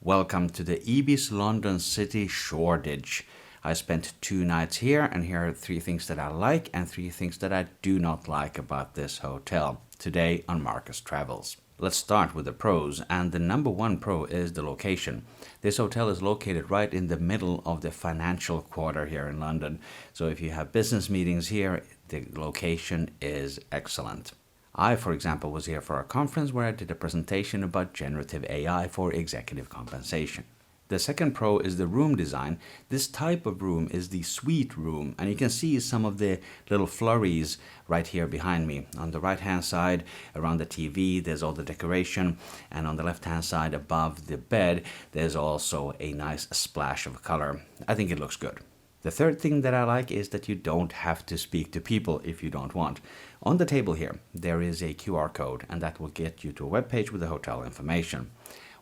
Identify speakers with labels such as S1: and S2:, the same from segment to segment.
S1: Welcome to the Ibis London City, Shoreditch. I spent 2 nights here, and here are 3 things that I like and 3 things that I do not like about this hotel. Today on Markus Travels. Let's start with the pros, and the number 1 pro is the location. This hotel is located right in the middle of the financial quarter here in London. So if you have business meetings here, the location is excellent. I, for example, was here for a conference where I did a presentation about generative AI for executive compensation. The second pro is the room design. This type of room is the SweetRoom, and you can see some of the little flurries right here behind me. On the right hand side around the TV there's all the decoration, and on the left hand side above the bed there's also a nice splash of color. I think it looks good. The third thing that I like is that you don't have to speak to people if you don't want. On the table here there is a QR code, and that will get you to a web page with the hotel information.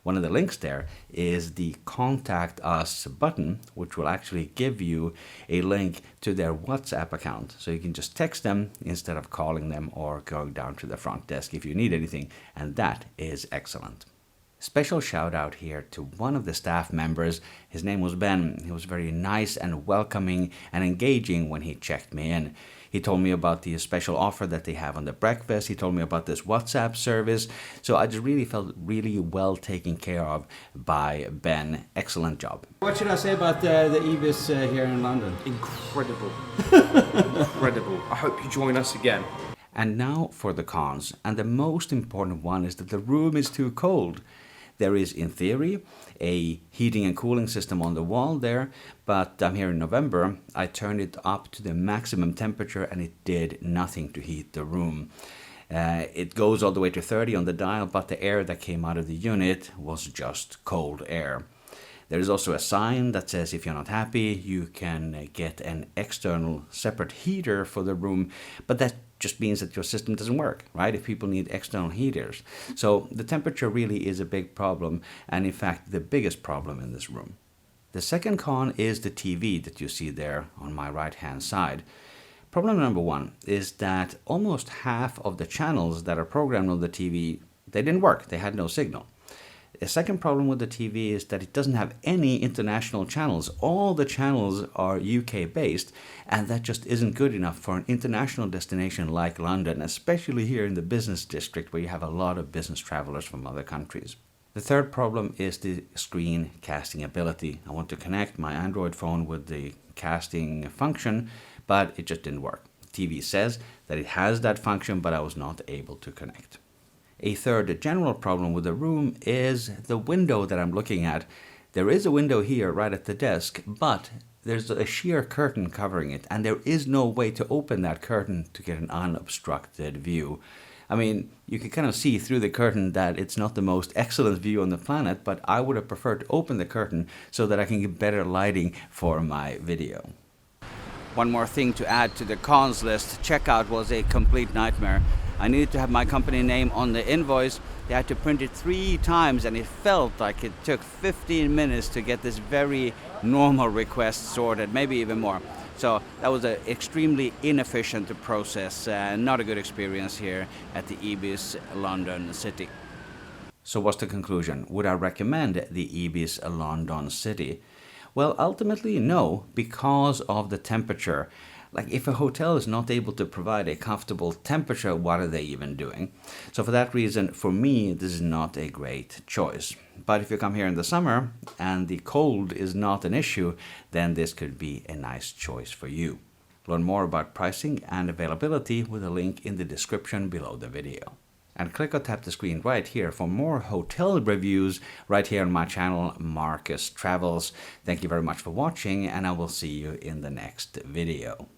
S1: One of the links there is the Contact Us button, which will actually give you a link to their WhatsApp account. So you can just text them instead of calling them or going down to the front desk if you need anything, and that is excellent. Special shout out here to one of the staff members. His name was Ben. He was very nice and welcoming and engaging when he checked me in. He told me about the special offer that they have on the breakfast. He told me about this WhatsApp service. So I just really felt really well taken care of by Ben. Excellent job. What should I say about the Ibis here in London?
S2: Incredible. Incredible. I hope you join us again.
S1: And now for the cons. And the most important one is that the room is too cold. There is, in theory, a heating and cooling system on the wall there, but I'm here in November. I turned it up to the maximum temperature and it did nothing to heat the room. It goes all the way to 30 on the dial, but the air that came out of the unit was just cold air. There is also a sign that says if you're not happy, you can get an external separate heater for the room, but that just means that your system doesn't work, right? If people need external heaters. So the temperature really is a big problem, and in fact the biggest problem in this room. The second con is the TV that you see there on my right hand side. Problem number 1 is that almost half of the channels that are programmed on the TV, they didn't work, they had no signal. The second problem with the TV is that it doesn't have any international channels. All the channels are UK based, and that just isn't good enough for an international destination like London, especially here in the business district where you have a lot of business travelers from other countries. The third problem is the screen casting ability. I want to connect my Android phone with the casting function, but it just didn't work. TV says that it has that function, but I was not able to connect. A third general problem with the room is the window that I'm looking at. There is a window here right at the desk, but there's a sheer curtain covering it, and there is no way to open that curtain to get an unobstructed view. I mean, you can kind of see through the curtain that it's not the most excellent view on the planet, but I would have preferred to open the curtain so that I can get better lighting for my video. One more thing to add to the cons list. Checkout was a complete nightmare. I needed to have my company name on the invoice. They had to print it 3 times, and it felt like it took 15 minutes to get this very normal request sorted, maybe even more. So that was an extremely inefficient process, not a good experience here at the Ibis London City. So what's the conclusion? Would I recommend the Ibis London City? Well, ultimately no, because of the temperature. Like, if a hotel is not able to provide a comfortable temperature, what are they even doing? So for that reason, for me, this is not a great choice. But if you come here in the summer and the cold is not an issue, then this could be a nice choice for you. Learn more about pricing and availability with a link in the description below the video. And click or tap the screen right here for more hotel reviews right here on my channel, Markus Travels. Thank you very much for watching, and I will see you in the next video.